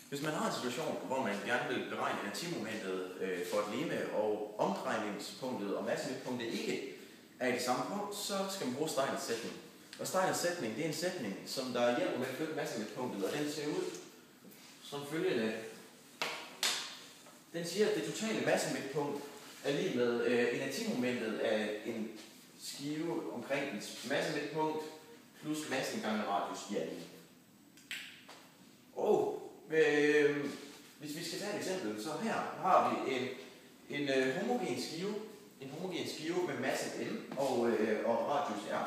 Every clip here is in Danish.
Hvis man har en situation, hvor man gerne vil beregne inertimomentet for et legeme, og omdrejningspunktet og massemidtpunktet ikke er i det samme punkt, så skal man bruge Steiners sætning. Og Steiners sætning, det er en sætning, som der hjælper med at flytte massemidtpunktet, og den ser ud som følgende. Den siger, at det totale massemidtpunkt er lige med inertimomentet af en skive omkring dens massemidtpunkt plus massen gange radius i anden. Og hvis vi skal tage et eksempel, så her har vi en homogen skive med masse m og radius r,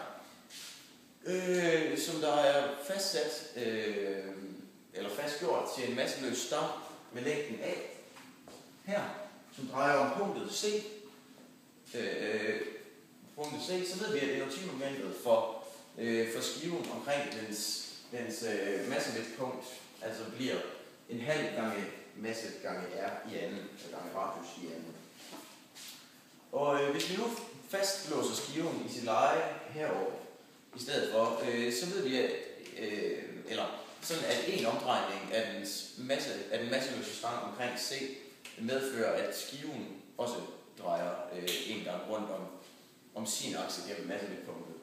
som der er fastsat eller fastgjort til en masseløs stam med længden a her, som drejer om punktet C. Så ved vi, at inertimomentet for skiven omkring dens massemidtpunkt altså bliver en halv gange masse gange r i anden, gange radius i anden. Og hvis vi nu fastlåser skiven i sit leje herover i stedet for, så ved vi, at en omdrejning af den masseløse stang omkring C medfører, at skiven også drejer en gang rundt om sin akse gennem massemidtpunktet.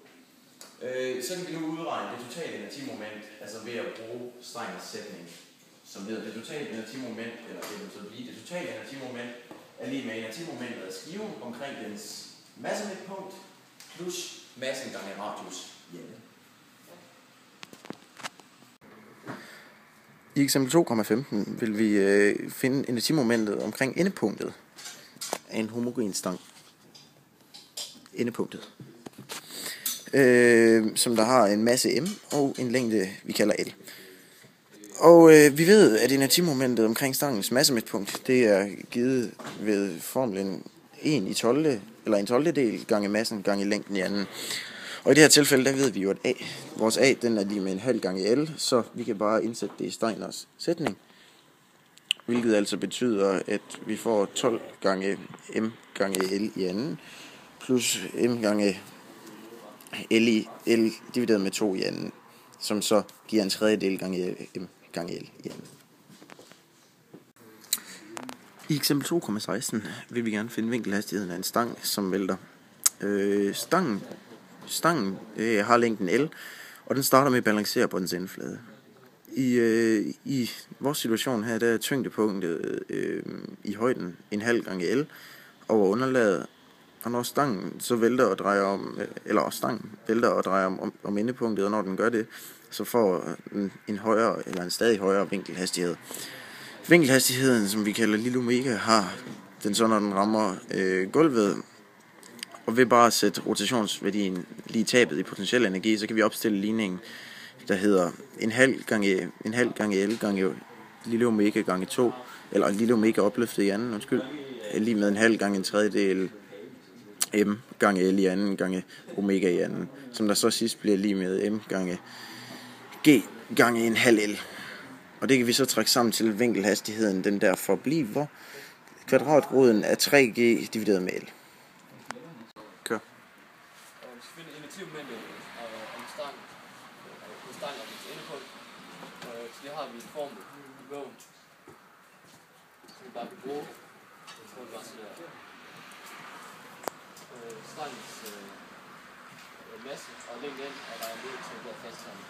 Så kan vi nu udregne det totale inertimoment, altså ved at bruge Steiners sætning, som hedder det totale inertimoment, eller det vil så blive det totale inertimoment, er lige med inertimomentet af skiven omkring dens massemidtpunkt plus massen gange radius i anden. I eksempel 2,15 vil vi finde inertimomentet omkring endepunktet af en homogen stang. Endepunktet. Som der har en masse m og en længde, vi kalder L. Og vi ved, at inertimomentet omkring stangens massemidtpunkt, det er givet ved formlen 1 i 12, eller en 12. del gange massen gange længden i anden. Og i det her tilfælde, der ved vi jo, at vores A, den er lige med en halv gange L, så vi kan bare indsætte det i Steiners sætning. Hvilket altså betyder, at vi får 12 gange m gange L i anden, plus m gange L divideret med 2 i anden, som så giver en tredjedel gange m gange L i anden. I eksempel 2,16 vil vi gerne finde vinkelhastigheden af en stang, som vælter. Stangen har længden L, og den starter med at balancere på dens endeflade. I vores situation her, der er tyngdepunktet i højden en halv gange L over underlaget, og når stangen så vælter og drejer om endepunktet, og når den gør det, så får en højere eller en stadig højere vinkelhastighed. Vinkelhastigheden, som vi kalder lille omega, har den så, når den rammer gulvet, og ved bare at sætte rotationsværdien lige tabet i potentiel energi, så kan vi opstille ligningen, der hedder en halv gange L gange lille omega gange 2, eller lille omega opløftet i anden, lige med en halv gange en tredjedel m gange L i anden gange omega i anden, som der så sidst bliver lige med m gange g gange en halv L. Og det kan vi så trække sammen til vinkelhastigheden, den der forbliver kvadratroden af 3g divideret med L. Kør. Hvis vi finder inertimomentet om stang og dens endepunkt, så det har vi en formel i bogen, som vi bare kan bruge. Så vi bare sådan der. Stangens masse og længden, og der er en del til at være fast sammen.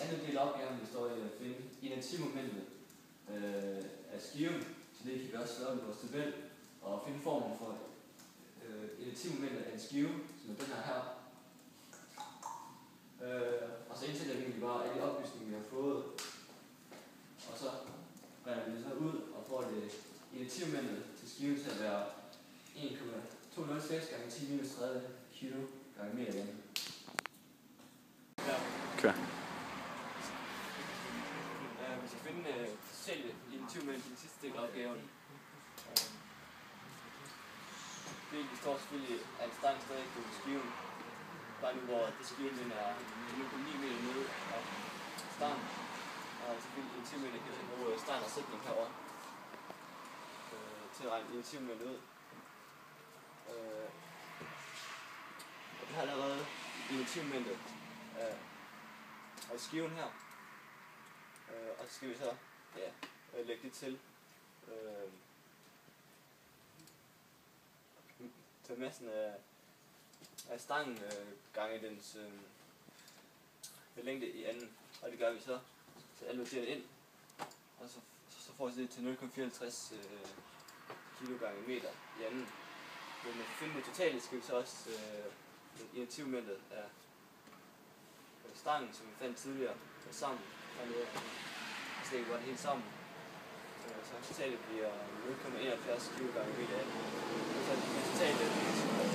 Anden del af opgaven består i at finde inertimomentet af skiven, så det kan vi også slå op i vores tabel, og finde formlen for inertimomentet af en skive, som er den her. Og så indsætter vi egentlig bare alle de oplysninger, vi har fået, og så regner vi det så ud og får det inertimomentet til skiven til at være 1,206 gange 10 minus 30 kilo gange meter igen. Kør. Vi skal finde selv inertimomentet i den sidste del af opgaven. Det står selvfølgelig, at stangen stadig ikke på skiven. Bare nu, hvor skiven den er 0,9 meter nede af stangen. Og selvfølgelig inertimomentet kan vi bruge Steiners sætning herovre til at regne inertimomentet ud. Og vi har allerede inertimomentet af og skiven her. Og så skal vi så lægge det til. Tage massen af stangen gange dens længde i anden. Og det gør vi så allokerer det ind. Og så får vi det til 0,54 kilo gange meter i anden. Men for at finde det totale skal vi så også initiativmomentet af stangen, som vi fandt tidligere, sammen hernede. Og så lægger vi det hele sammen. Så totalt bliver 0,71 kilo gange meter. Og så det totale